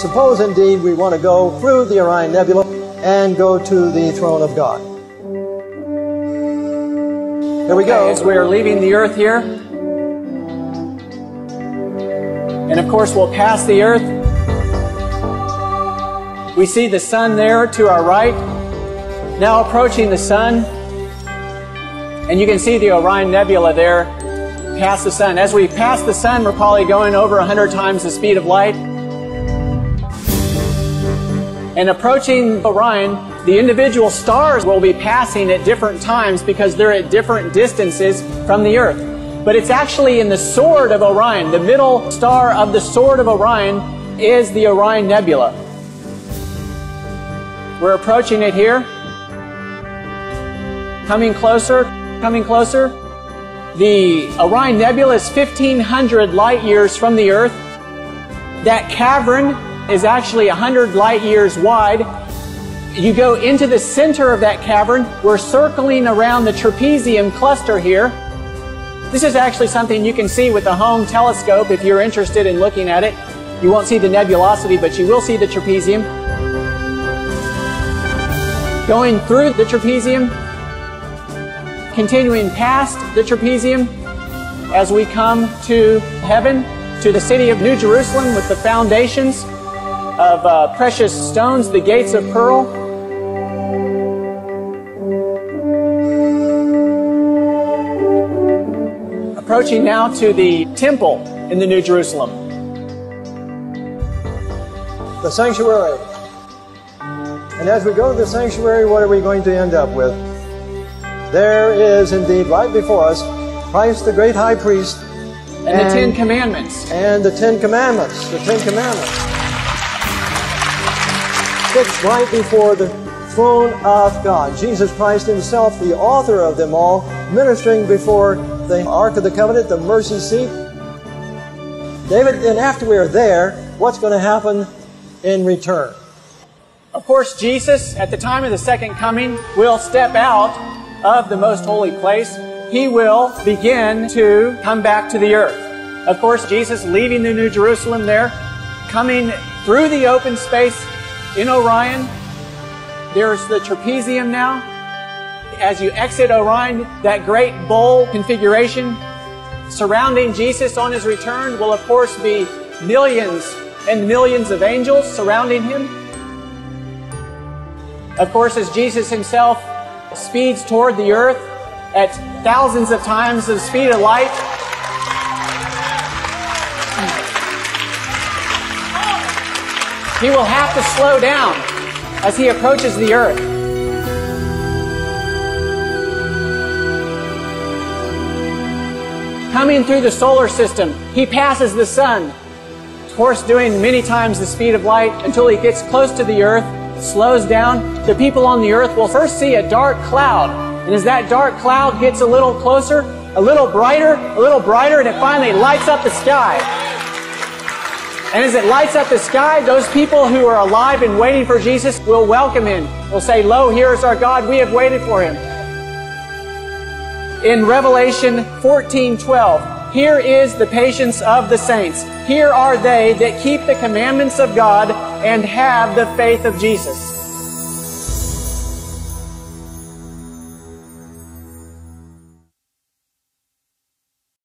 suppose indeed we want to go through the Orion Nebula and go to the throne of God. Here we go. As we are leaving the earth here, and of course we'll pass the earth. We see the sun there to our right, now approaching the sun, and you can see the Orion Nebula there past the sun. As we pass the sun, we're probably going over 100 times the speed of light. And approaching Orion, the individual stars will be passing at different times because they're at different distances from the earth. But it's actually in the sword of Orion. The middle star of the sword of Orion is the Orion Nebula. We're approaching it here. Coming closer, coming closer. The Orion Nebula is 1,500 light years from the earth. That cavern is actually 100 light years wide. You go into the center of that cavern. We're circling around the trapezium cluster here. This is actually something you can see with the home telescope if you're interested in looking at it. You won't see the nebulosity, but you will see the trapezium. Going through the trapezium, continuing past the trapezium as we come to heaven, to the city of New Jerusalem with the foundations of precious stones, the gates of pearl. Approaching now to the temple in the New Jerusalem. The sanctuary. And as we go to the sanctuary, what are we going to end up with? There is indeed right before us Christ the great high priest and the Ten Commandments. And the Ten Commandments. The Ten Commandments. Fixed right before the throne of God. Jesus Christ himself, the author of them all, ministering before the Ark of the Covenant, the mercy seat. David, and after we are there, what's going to happen in return? Of course, Jesus, at the time of the second coming, will step out of the most holy place. He will begin to come back to the earth. Of course, Jesus leaving the New Jerusalem there, coming through the open space in Orion. There's the trapezium now. As you exit Orion, that great bowl configuration surrounding Jesus on his return will, of course, be millions and millions of angels surrounding him. Of course, as Jesus himself speeds toward the earth at thousands of times the speed of light, he will have to slow down as he approaches the earth. Coming through the solar system, he passes the sun, of course doing many times the speed of light until he gets close to the earth, slows down. The people on the earth will first see a dark cloud. And as that dark cloud gets a little closer, a little brighter, and it finally lights up the sky. And as it lights up the sky, those people who are alive and waiting for Jesus will welcome him. Will say, "Lo, here is our God. We have waited for him." In Revelation 14:12, here is the patience of the saints. Here are they that keep the commandments of God and have the faith of Jesus.